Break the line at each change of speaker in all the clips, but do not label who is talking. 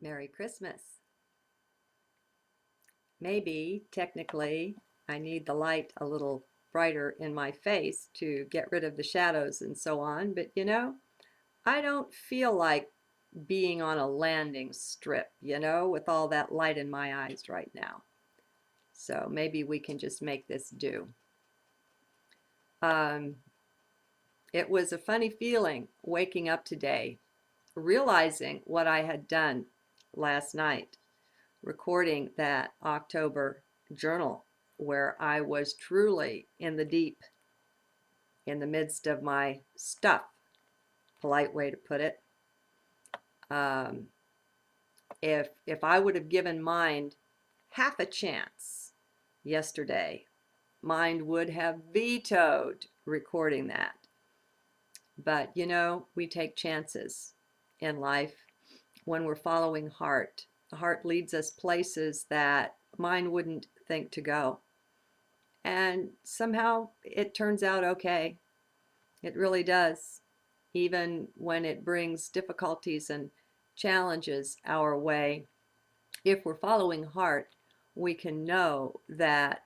Merry Christmas. Maybe, technically, I need the light a little brighter in my face to get rid of the shadows and so on, but I don't feel like being on a landing strip, with all that light in my eyes right now. So maybe we can just make this do. Um, it was a funny feeling waking up today, realizing what I had done last night, recording that October journal where I was truly in the deep, in the midst of my stuff, polite way to put it. Um, if I would have given mind half a chance yesterday, mind would have vetoed recording that. But we take chances in life when we're following heart. The heart leads us places that mind wouldn't think to go. And somehow it turns out okay. It really does. Even when it brings difficulties and challenges our way, if we're following heart, we can know that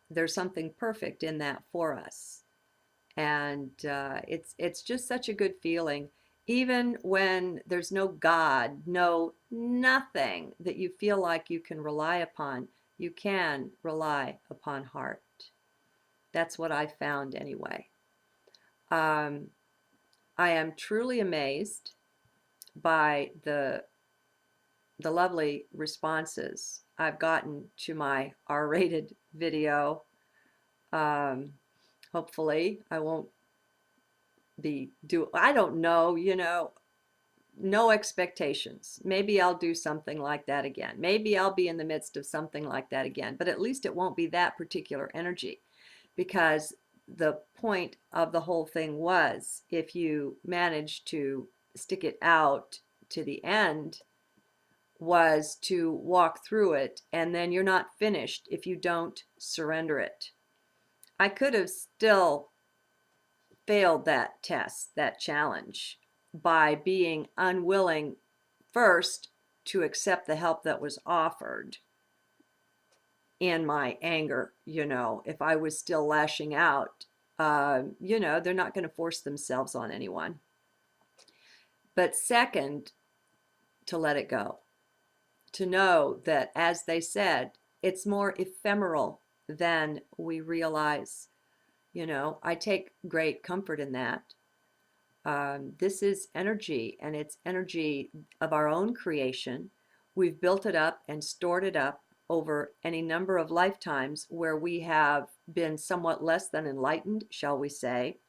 there's something perfect in that for us. And it's just such a good feeling. Even when there's no God, no nothing that you feel like you can rely upon, you can rely upon heart. That's what I found anyway. Um, I am truly amazed by the lovely responses I've gotten to my R-rated video. Um, hopefully, I won't I don't know, no expectations. Maybe I'll do something like that again. Maybe I'll be in the midst of something like that again, but at least it won't be that particular energy, because the point of the whole thing was, if you manage to stick it out to the end, was to walk through it, and then you're not finished if you don't surrender it. I could have still failed that test, that challenge, by being unwilling first to accept the help that was offered in my anger. If I was still lashing out, they're not going to force themselves on anyone. But second, to let it go, to know that, as they said, it's more ephemeral than we realize. I take great comfort in that. This is energy, and it's energy of our own creation. We've built it up and stored it up over any number of lifetimes where we have been somewhat less than enlightened, shall we say,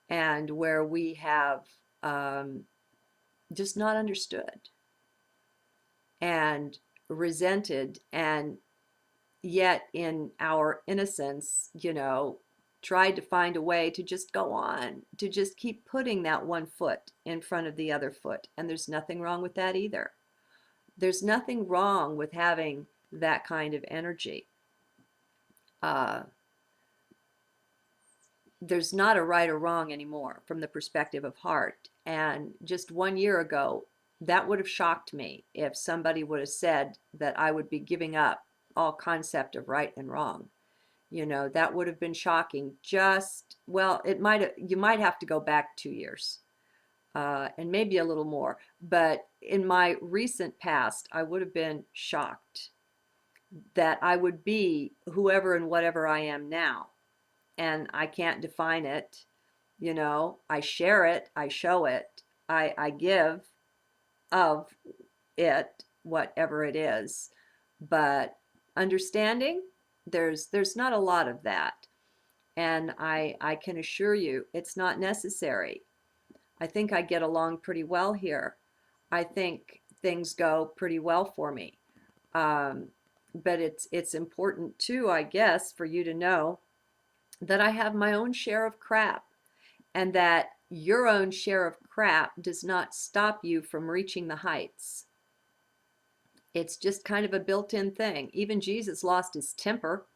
and where we have just not understood and resented, and yet in our innocence, tried to find a way to just go on, to just keep putting that one foot in front of the other foot. And there's nothing wrong with that either. There's nothing wrong with having that kind of energy. There's not a right or wrong anymore from the perspective of heart. And just 1 year ago, that would have shocked me if somebody would have said that I would be giving up all concept of right and wrong. That would have been shocking. Well, you might have to go back 2 years, and maybe a little more. But in my recent past, I would have been shocked that I would be whoever and whatever I am now. And I can't define it. I share it, I show it, I give of it, whatever it is. But understanding, there's not a lot of that. And I can assure you it's not necessary. I think I get along pretty well here. I think things go pretty well for me. But it's important too, I guess, for you to know that I have my own share of crap, and that your own share of crap does not stop you from reaching the heights. It's just kind of a built-in thing. Even Jesus lost his temper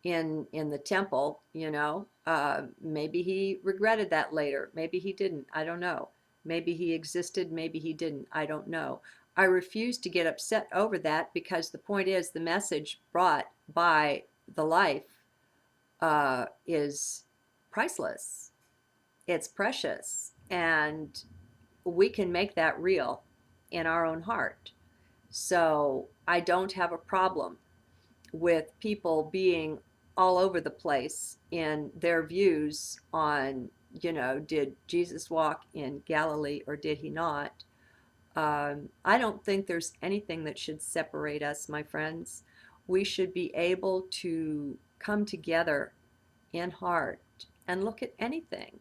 in the temple. Maybe he regretted that later. Maybe he didn't. I don't know. Maybe he existed. Maybe he didn't. I don't know. I refuse to get upset over that, because the point is the message brought by the life is priceless. It's precious, and we can make that real in our own heart. So I don't have a problem with people being all over the place in their views on, did Jesus walk in Galilee or did he not? I don't think there's anything that should separate us, my friends. We should be able to come together in heart and look at anything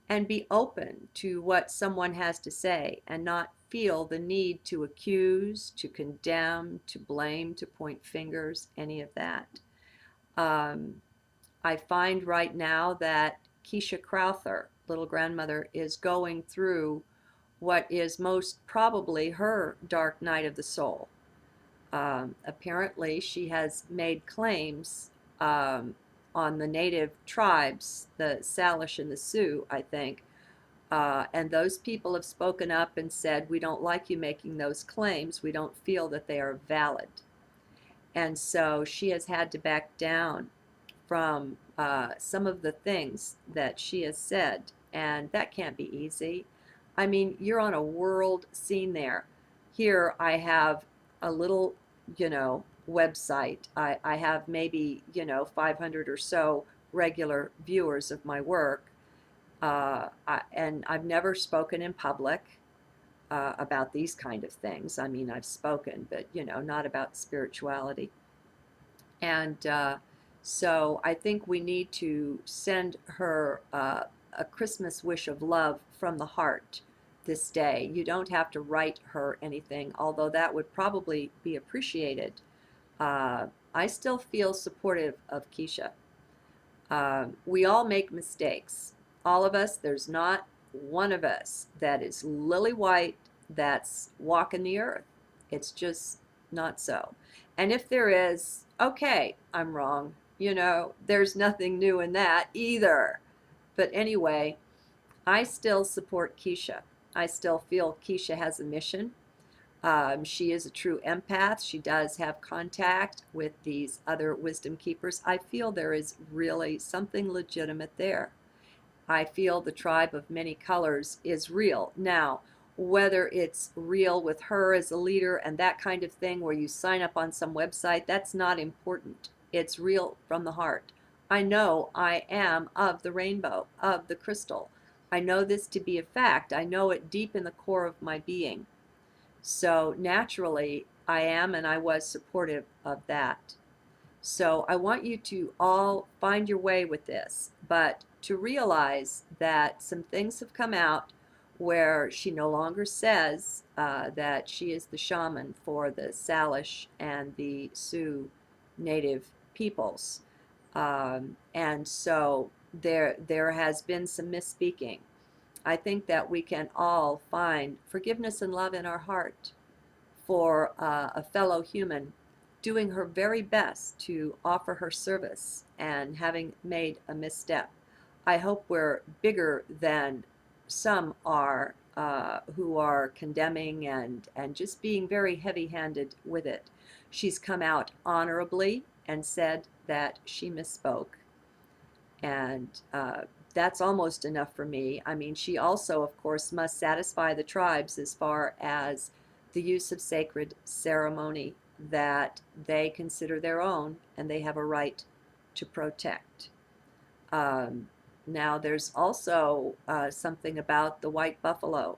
and be open to what someone has to say and not feel the need to accuse, to condemn, to blame, to point fingers, any of that. Um, I find right now that Keisha Crowther, little grandmother, is going through what is most probably her dark night of the soul. Apparently, she has made claims on the native tribes, the Salish and the Sioux, I think, and those people have spoken up and said, we don't like you making those claims. We don't feel that they are valid. And so she has had to back down from some of the things that she has said. And that can't be easy. I mean, you're on a world scene there. Here I have a little, website. I have maybe, 500 or so regular viewers of my work. And I've never spoken in public about these kind of things. I mean, I've spoken, but not about spirituality. And so I think we need to send her a Christmas wish of love from the heart this day. You don't have to write her anything, although that would probably be appreciated. I still feel supportive of Keisha. We all make mistakes. All of us, there's not one of us that is lily white, that's walking the earth. It's just not so. And if there is, okay, I'm wrong. There's nothing new in that either. But anyway, I still support Keisha. I still feel Keisha has a mission. She is a true empath. She does have contact with these other wisdom keepers. I feel there is really something legitimate there. I feel the tribe of many colors is real. Now, whether it's real with her as a leader and that kind of thing where you sign up on some website, that's not important. It's real from the heart. I know I am of the rainbow, of the crystal. I know this to be a fact. I know it deep in the core of my being. So naturally, I am and I was supportive of that. So I want you to all find your way with this, but to realize that some things have come out where she no longer says that she is the shaman for the Salish and the Sioux native peoples. And so there has been some misspeaking. I think that we can all find forgiveness and love in our heart for a fellow human doing her very best to offer her service and having made a misstep. I hope we're bigger than some are who are condemning and just being very heavy handed with it. She's come out honorably and said that she misspoke, and that's almost enough for me. I mean, she also, of course, must satisfy the tribes as far as the use of sacred ceremony that they consider their own and they have a right to protect. Um, Now, there's also something about the white buffalo,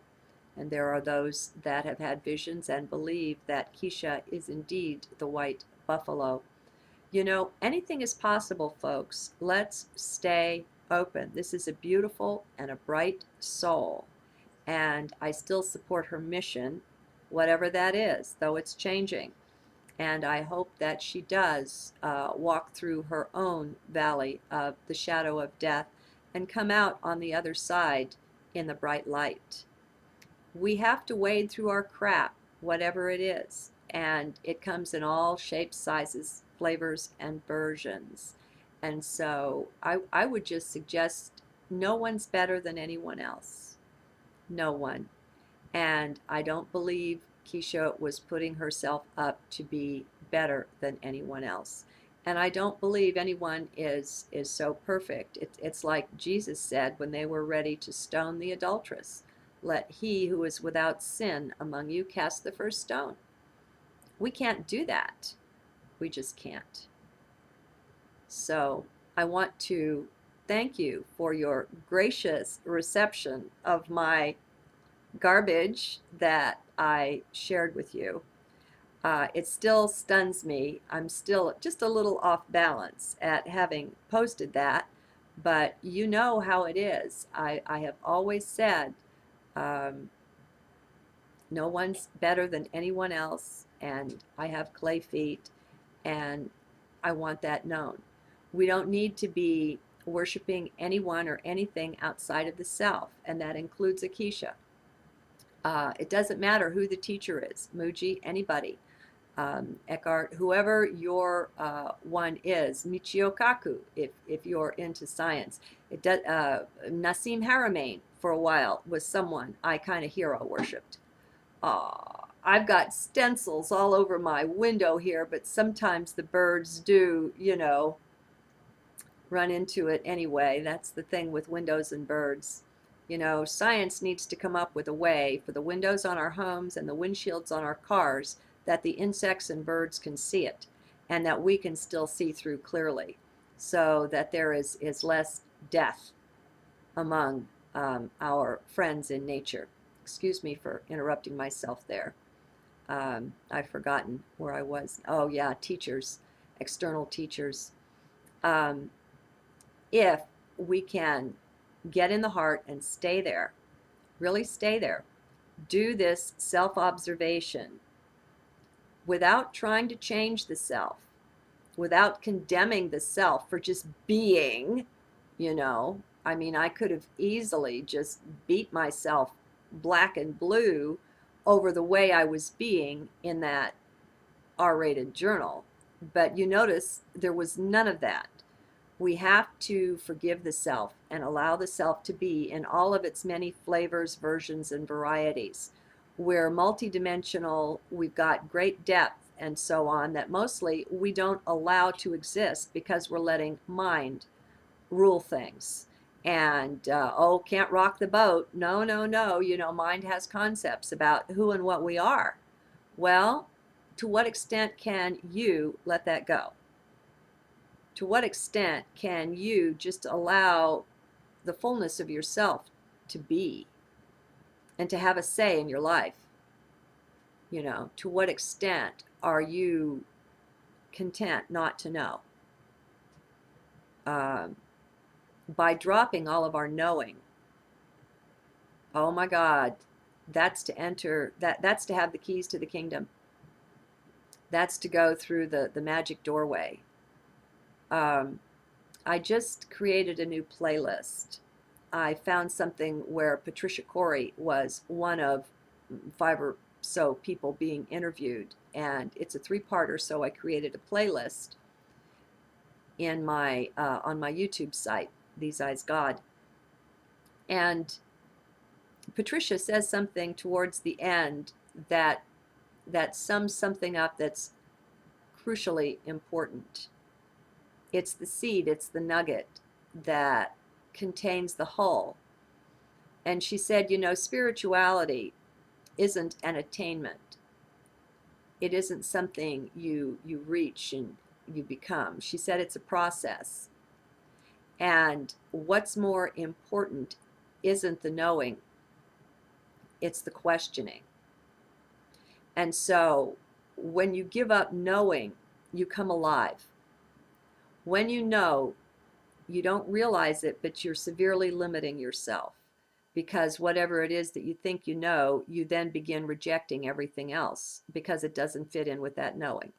and there are those that have had visions and believe that Keisha is indeed the white buffalo. Anything is possible, folks. Let's stay open. This is a beautiful and a bright soul, and I still support her mission, whatever that is, though it's changing. And I hope that she does walk through her own valley of the shadow of death and come out on the other side in the bright light. We have to wade through our crap, whatever it is, and it comes in all shapes, sizes, flavors, and versions. And so I would just suggest no one's better than anyone else. No one. And I don't believe Keisha was putting herself up to be better than anyone else. And I don't believe anyone is so perfect. It's like Jesus said when they were ready to stone the adulteress, let he who is without sin among you cast the first stone. We can't do that. We just can't. So I want to thank you for your gracious reception of my garbage that I shared with you. It still stuns me. I'm still just a little off balance at having posted that, but you know how it is. I have always said um, no one's better than anyone else, and I have clay feet, and I want that known. We don't need to be worshiping anyone or anything outside of the self, and that includes Keisha. It doesn't matter who the teacher is, Muji, anybody, Eckhart, whoever your one is, Michio Kaku, if you're into science. It does, Nassim Haramein, for a while, was someone I kind of hero worshipped. I've got stencils all over my window here, but sometimes the birds do, run into it anyway. That's the thing with windows and birds. Science needs to come up with a way for the windows on our homes and the windshields on our cars that the insects and birds can see it and that we can still see through clearly so that there is less death among our friends in nature. Excuse me for interrupting myself there. I've forgotten where I was. Oh, yeah, teachers, external teachers. Um, if we can get in the heart and stay there, really stay there, do this self observation without trying to change the self, without condemning the self for just being, I mean, I could have easily just beat myself black and blue over the way I was being in that R-rated journal. But you notice there was none of that. We have to forgive the self and allow the self to be in all of its many flavors, versions, and varieties. We're multidimensional, we've got great depth and so on that mostly we don't allow to exist because we're letting mind rule things. And, can't rock the boat. No, no, no. Mind has concepts about who and what we are. Well, to what extent can you let that go? To what extent can you just allow the fullness of yourself to be and to have a say in your life? To what extent are you content not to know? By dropping all of our knowing, oh my God, that's to enter, that's to have the keys to the kingdom. That's to go through the magic doorway. I just created a new playlist. I found something where Patricia Corey was one of 5 or so people being interviewed, and it's a 3-parter, so I created a playlist in my on my YouTube site, These Eyes God. And Patricia says something towards the end that sums something up that's crucially important. It's the seed, it's the nugget that contains the whole. And she said, spirituality isn't an attainment. It isn't something you reach and you become. She said it's a process. And what's more important isn't the knowing, it's the questioning. And so when you give up knowing, you come alive. When you know, you don't realize it, but you're severely limiting yourself because whatever it is that you think you know, you then begin rejecting everything else because it doesn't fit in with that knowing.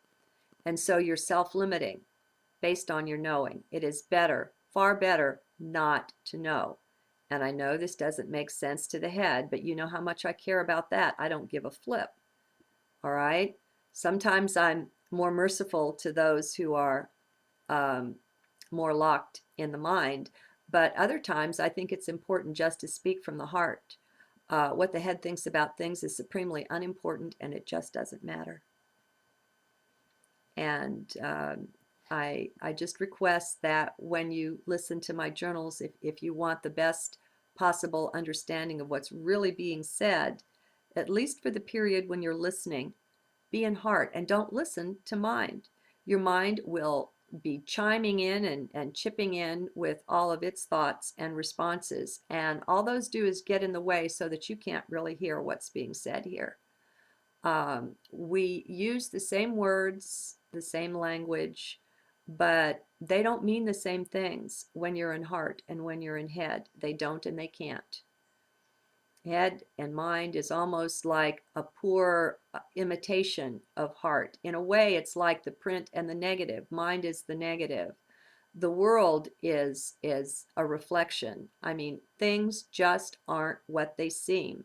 And so you're self-limiting based on your knowing. It is better, far better, not to know. And I know this doesn't make sense to the head, but you know how much I care about that. I don't give a flip. All right? Sometimes I'm more merciful to those who are more locked in the mind, but other times I think it's important just to speak from the heart. What the head thinks about things is supremely unimportant, and it just doesn't matter. And I just request that when you listen to my journals, if you want the best possible understanding of what's really being said, at least for the period when you're listening, be in heart and don't listen to mind. Your mind will be chiming in and chipping in with all of its thoughts and responses. And all those do is get in the way so that you can't really hear what's being said here. We use the same words, the same language, but they don't mean the same things when you're in heart and when you're in head. They don't and they can't. Head and mind is almost like a poor imitation of heart. In a way, it's like the print and the negative. Mind is the negative. The world is a reflection. I mean, things just aren't what they seem.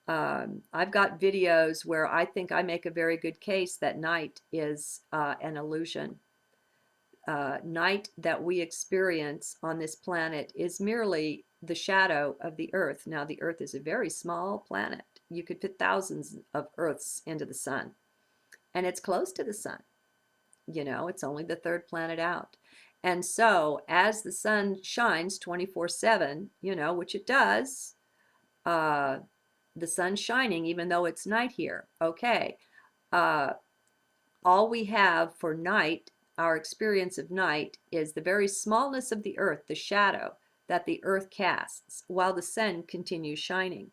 I've got videos where I think I make a very good case that night is an illusion. Night that we experience on this planet is merely the shadow of the Earth. Now, the Earth is a very small planet. You could fit thousands of Earths into the sun, and it's close to the sun. You know, it's only the third planet out. And so, as the sun shines 24/7, you know, which it does, the sun's shining even though it's night here. Okay. All we have for night, our experience of night, is the very smallness of the earth, the shadow that the earth casts while the sun continues shining.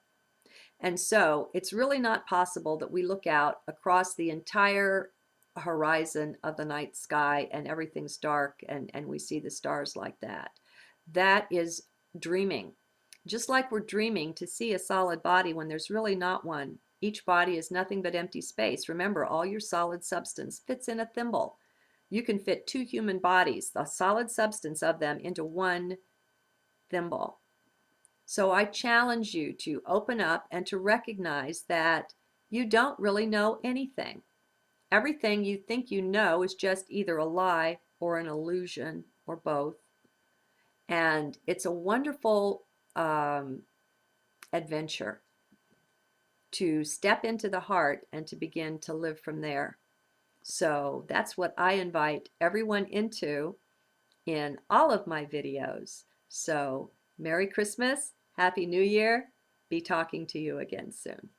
And so it's really not possible that we look out across the entire horizon of the night sky and everything's dark and we see the stars like that. That is dreaming. Just like we're dreaming to see a solid body when there's really not one. Each body is nothing but empty space. Remember, all your solid substance fits in a thimble. You can fit 2 human bodies, the solid substance of them, into one thimble. So I challenge you to open up and to recognize that you don't really know anything. Everything you think you know is just either a lie or an illusion or both. And it's a wonderful adventure to step into the heart and to begin to live from there. So that's what I invite everyone into in all of my videos. So Merry Christmas, Happy New Year. Be talking to you again soon.